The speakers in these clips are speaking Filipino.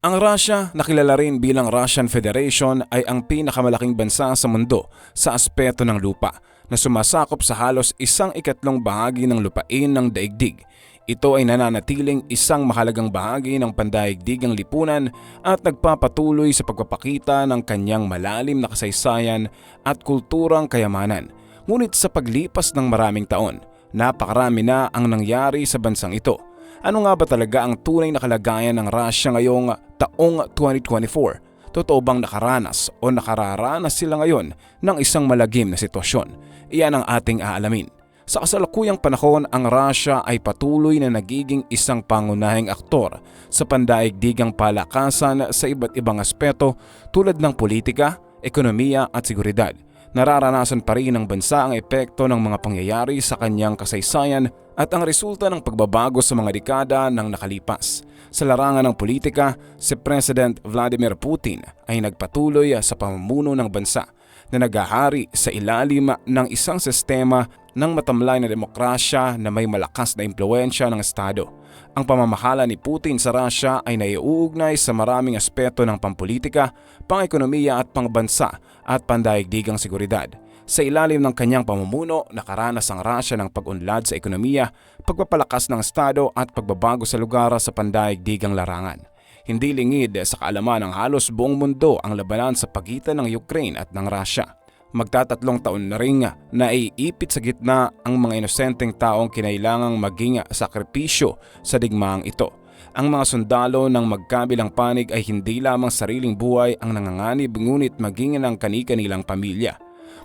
Ang Russia, na kilala rin bilang Russian Federation, ay ang pinakamalaking bansa sa mundo sa aspeto ng lupa na sumasakop sa halos 1/3 bahagi ng lupain ng daigdig. Ito ay nananatiling isang mahalagang bahagi ng pandaigdigang lipunan at nagpapatuloy sa pagpapakita ng kanyang malalim na kasaysayan at kulturang kayamanan. Ngunit sa paglipas ng maraming taon, napakarami na ang nangyari sa bansang ito. Ano nga ba talaga ang tunay na kalagayan ng Russia ngayong taong 2024? Totoo bang nakaranas o nakararanas sila ngayon ng isang malagim na sitwasyon? Iyan ang ating aalamin. Sa kasalukuyang panahon, ang Russia ay patuloy na nagiging isang pangunahing aktor sa pandaigdigang palakasan sa iba't ibang aspeto tulad ng politika, ekonomiya at seguridad. Nararanasan pa rin ng bansa ang epekto ng mga pangyayari sa kanyang kasaysayan at ang resulta ng pagbabago sa mga dekada ng nakalipas. Sa larangan ng politika, si President Vladimir Putin ay nagpatuloy sa pamumuno ng bansa na naghahari sa ilalim ng isang sistema ng matamlay na demokrasya na may malakas na impluwensya ng Estado. Ang pamamahala ni Putin sa Russia ay naiuugnay sa maraming aspeto ng pampolitika, pang-ekonomiya at pangbansa at pandaigdigang seguridad. Sa ilalim ng kanyang pamumuno, nakaranas ang Russia ng pag-unlad sa ekonomiya, pagpapalakas ng Estado at pagbabago sa lugar sa pandaigdigang larangan. Hindi lingid sa kaalaman ng halos buong mundo ang labanan sa pagitan ng Ukraine at ng Russia. Magtatatlong taon na ring naiipit sa gitna ang mga inosenteng taong kinailangang maging sakripisyo sa digmaang ito. Ang mga sundalo ng magkabilang panig ay hindi lamang sariling buhay ang nanganganib ngunit maging ng kani-kanilang pamilya.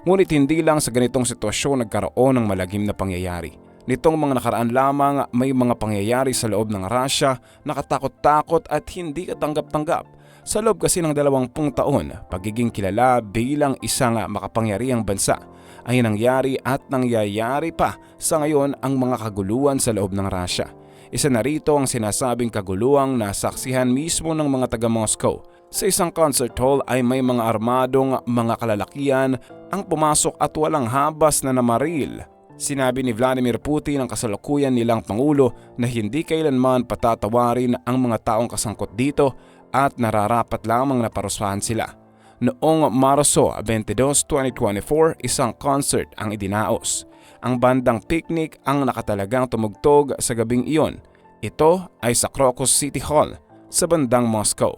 Ngunit hindi lang sa ganitong sitwasyon nagkaroon ng malagim na pangyayari. Nitong mga nakaraan lamang may mga pangyayari sa loob ng Russia na katakot-takot at hindi katanggap-tanggap. Sa loob kasi ng 20 taon, pagiging kilala bilang isang makapangyarihang bansa ay nangyari at nangyayari pa sa ngayon ang mga kaguluhan sa loob ng Russia. Isa na rito ang sinasabing kaguluhang nasaksihan mismo ng mga taga-Moscow. Sa isang concert hall ay may mga armadong mga kalalakian ang pumasok at walang habas na namaril. Sinabi ni Vladimir Putin ang kasalukuyan nilang Pangulo na hindi kailanman patatawarin ang mga taong kasangkot dito at nararapat lamang na parusahan sila. Noong Marso 22, 2024, isang concert ang idinaos. Ang bandang Picnic ang nakatalagang tumugtog sa gabing iyon. Ito ay sa Crocus City Hall sa bandang Moscow.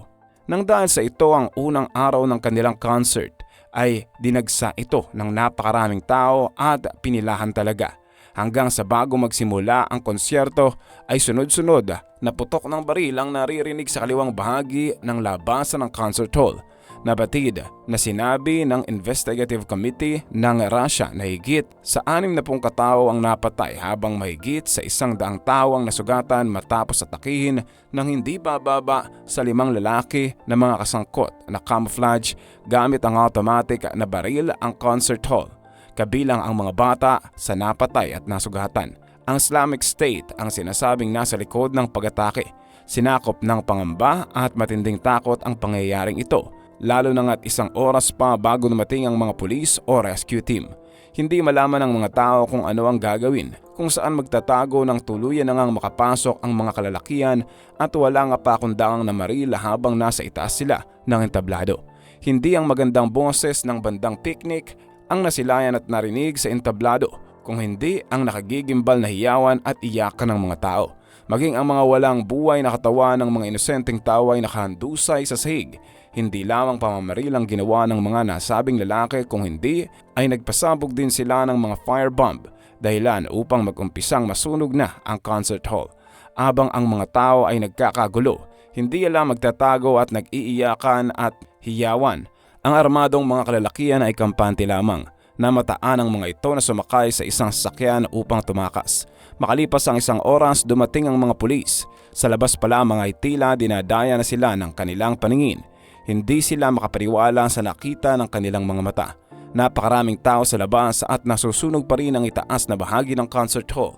Nang dahil sa ito ang unang araw ng kanilang concert, ay dinagsa ito ng napakaraming tao at pinilahan talaga. Hanggang sa bago magsimula ang konsyerto ay sunod-sunod na putok ng baril ang naririnig sa kaliwang bahagi ng labasan ng concert hall. Nabatid na sinabi ng Investigative Committee ng Russia na higit sa 60 katao ang napatay habang mahigit sa 100 tao ang nasugatan matapos atakihin ng hindi bababa sa 5 lalaki na mga kasangkot na camouflage gamit ang automatic na baril ang concert hall. Kabilang ang mga bata sa napatay at nasugatan. Ang Islamic State ang sinasabing nasa likod ng pag-atake. Sinakop ng pangamba at matinding takot ang pangyayaring ito. Lalo na nga't 1 oras pa bago dumating ang mga pulis o rescue team. Hindi malaman ng mga tao kung ano ang gagawin, kung saan magtatago ng tuluyan na ngang makapasok ang mga kalalakian at wala nga pa kundangang namaril habang nasa itaas sila ng entablado. Hindi ang magandang boses ng bandang Picnic ang nasilayan at narinig sa entablado, kung hindi ang nakagigimbal na hiyawan at iyakan ng mga tao. Maging ang mga walang buhay na katawan ng mga inosenteng tao ay nakahandusay sa sahig. Hindi lamang pamamaril ang ginawa ng mga nasabing lalaki kung hindi ay nagpasabog din sila ng mga firebomb dahilan upang mag-umpisang masunog na ang concert hall. Abang ang mga tao ay nagkakagulo, hindi alam magtatago at nag-iiyakan at hiyawan. Ang armadong mga kalalakian ay kampante lamang. Namataan ang mga ito na sumakay sa isang sasakyan upang tumakas. Makalipas ang 1 oras, dumating ang mga pulis. Sa labas pala mga tila dinadaya na sila ng kanilang paningin. Hindi sila makapaniwala sa nakita ng kanilang mga mata. Napakaraming tao sa labas at nasusunog pa rin ang itaas na bahagi ng concert hall.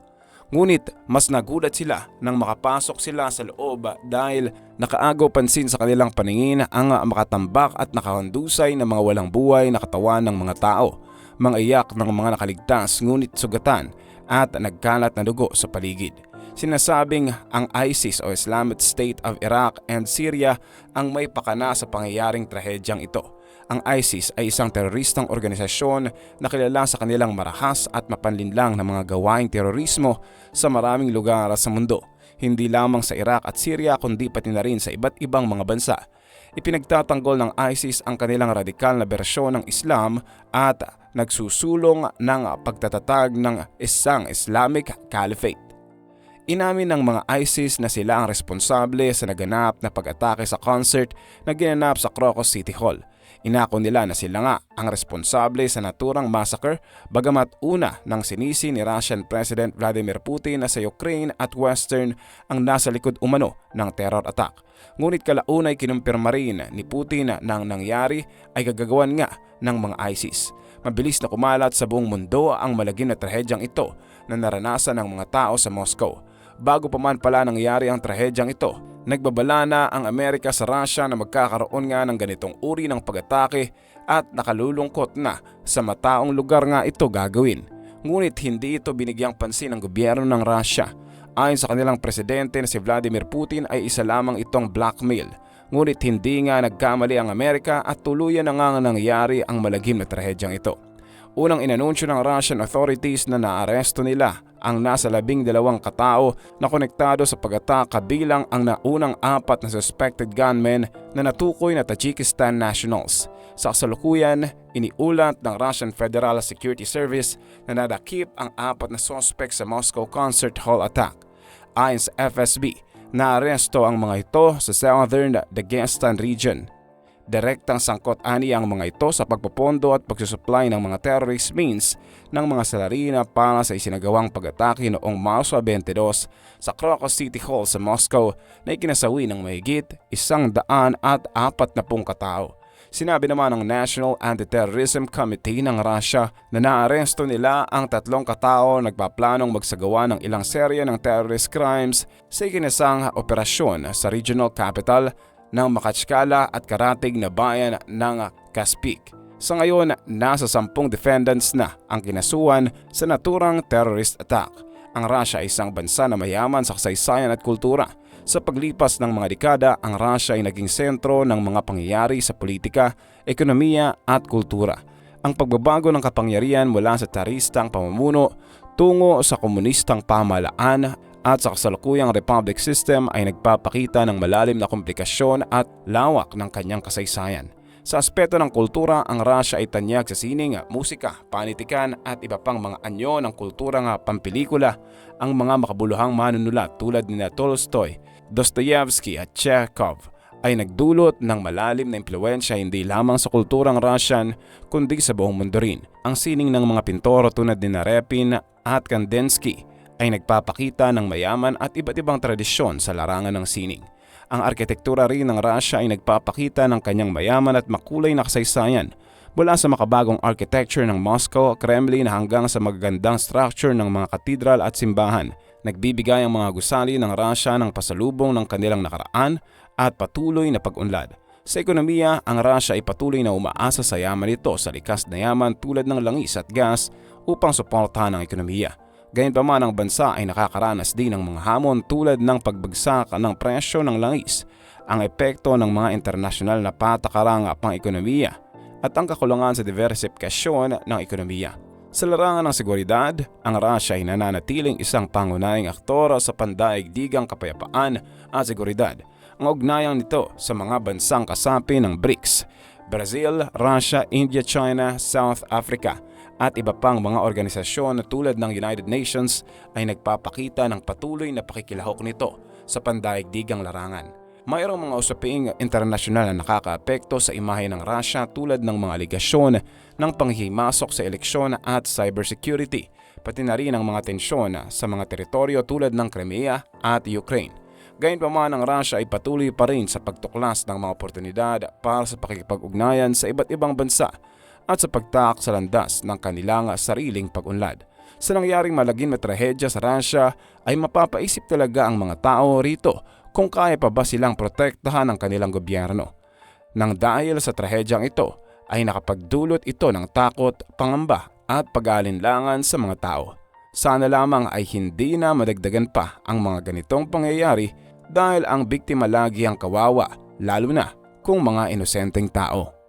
Ngunit mas nagulat sila nang makapasok sila sa loob dahil nakaagaw pansin sa kanilang paningin ang makatambak at nakahandusay na mga walang buhay na katawan ng mga tao. Mga iyak ng mga nakaligtas ngunit sugatan at nagkalat na dugo sa paligid. Sinasabing ang ISIS o Islamic State of Iraq and Syria ang may pakana sa pangyayaring trahedyang ito. Ang ISIS ay isang teroristang organisasyon na kilala sa kanilang marahas at mapanlinlang na mga gawaing terorismo sa maraming lugar sa mundo. Hindi lamang sa Iraq at Syria kundi pati na rin sa iba't ibang mga bansa. Ipinagtatanggol ng ISIS ang kanilang radikal na bersyon ng Islam at nagsusulong ng pagtatatag ng isang Islamic Caliphate. Inamin ng mga ISIS na sila ang responsable sa naganap na pag-atake sa concert na ginanap sa Crocus City Hall. Inako nila na sila nga ang responsable sa naturang massacre bagamat una nang sinisi ni Russian President Vladimir Putin na sa Ukraine at Western ang nasa likod umano ng terror attack. Ngunit kalaunay kinumpirma rin ni Putin na ang nangyari ay gagagawan nga ng mga ISIS. Mabilis na kumalat sa buong mundo ang malagim na trahedyang ito na naranasan ng mga tao sa Moscow. Bago pa man pala nangyari ang trahedyang ito, nagbabala na ang Amerika sa Russia na magkakaroon nga ng ganitong uri ng pag-atake at nakalulungkot na sa mataong lugar nga ito gagawin. Ngunit hindi ito binigyang pansin ng gobyerno ng Russia. Ayon sa kanilang presidente na si Vladimir Putin ay isa lamang itong blackmail. Ngunit hindi nga nagkamali ang Amerika at tuluyan na nga nangyari ang malagim na trahedyang ito. Unang inanunsyo ng Russian authorities na naaresto nila ang nasa 12 katao na konektado sa pag-atake kabilang ang naunang 4 na suspected gunmen na natukoy na Tajikistan nationals. Sa kasalukuyan, iniulat ng Russian Federal Security Service na nadakip ang 4 na suspect sa Moscow Concert Hall attack. Ayon sa FSB, naaresto ang mga ito sa Southern Dagestan region. Direktang sangkot-ani ang mga ito sa pagpopondo at pagsusupply ng mga terrorist means ng mga salarina para sa isinagawang pag-atake noong Marso 22 sa Crocus City Hall sa Moscow na ikinasawi ng mahigit 140 katao. Sinabi naman ng National Anti-Terrorism Committee ng Russia na naaresto nila ang 3 katao nagpaplanong magsagawa ng ilang serye ng terrorist crimes sa ikinasang operasyon sa regional capital ng Makhachkala at karatig na bayan ng Kaspik. Sa ngayon, nasa 10 defendants na ang kinasuhan sa naturang terrorist attack. Ang Russia ay isang bansa na mayaman sa kasaysayan at kultura. Sa paglipas ng mga dekada, ang Russia ay naging sentro ng mga pangyayari sa politika, ekonomiya at kultura. Ang pagbabago ng kapangyarihan mula sa tsaristang pamumuno tungo sa komunistang pamahalaan at sa kasalukuyang republic system ay nagpapakita ng malalim na komplikasyon at lawak ng kanyang kasaysayan. Sa aspeto ng kultura, ang Russia ay tanyag sa sining, musika, panitikan at iba pang mga anyo ng kulturang pampelikula. Ang mga makabuluhang manunulat tulad ni Tolstoy, Dostoyevsky at Chekhov ay nagdulot ng malalim na impluwensya hindi lamang sa kulturang Russian kundi sa buong mundo rin. Ang sining ng mga pintor tulad ni Repin at Kandinsky ay nagpapakita ng mayaman at iba't ibang tradisyon sa larangan ng sining. Ang arkitektura rin ng Russia ay nagpapakita ng kanyang mayaman at makulay na kasaysayan, mula sa makabagong architecture ng Moscow, Kremlin hanggang sa magagandang structure ng mga katedral at simbahan. Nagbibigay ang mga gusali ng Russia ng pasalubong ng kanilang nakaraan at patuloy na pag-unlad. Sa ekonomiya, ang Russia ay patuloy na umaasa sa yaman nito sa likas na yaman tulad ng langis at gas upang suportahan ang ekonomiya. Gayunpaman ang bansa ay nakakaranas din ng mga hamon tulad ng pagbagsak ng presyo ng langis, ang epekto ng mga internasyonal na patakarang pang-ekonomiya at ang kakulangan sa diversifikasyon ng ekonomiya. Sa larangan ng seguridad, ang Russia ay nananatiling isang pangunahing aktor sa pandaigdigang kapayapaan at seguridad. Ang ugnayang nito sa mga bansang kasapi ng BRICS, Brazil, Russia, India, China, South Africa at iba pang mga organisasyon tulad ng United Nations ay nagpapakita ng patuloy na pakikilahok nito sa pandaigdigang larangan. Mayroong mga usaping internasyonal na nakakaapekto sa imahe ng Russia tulad ng mga aligasyon ng panghihimasok sa eleksyon at cybersecurity, pati na rin ang mga tensyon sa mga teritoryo tulad ng Crimea at Ukraine. Gayunpaman ang Russia ay patuloy pa rin sa pagtuklas ng mga oportunidad para sa pakikipag-ugnayan sa iba't ibang bansa at sa pagtaak sa landas ng kanilang sariling pag-unlad. Sa nangyaring malagim na trahedya sa Russia ay mapapaisip talaga ang mga tao rito kung kaya pa ba silang protektahan ng kanilang gobyerno. Nang dahil sa trahedyang ito ay nakapagdulot ito ng takot, pangamba at pag-aalinlangan sa mga tao. Sana lamang ay hindi na madagdagan pa ang mga ganitong pangyayari dahil ang biktima lagi ang kawawa, lalo na kung mga inosenteng tao.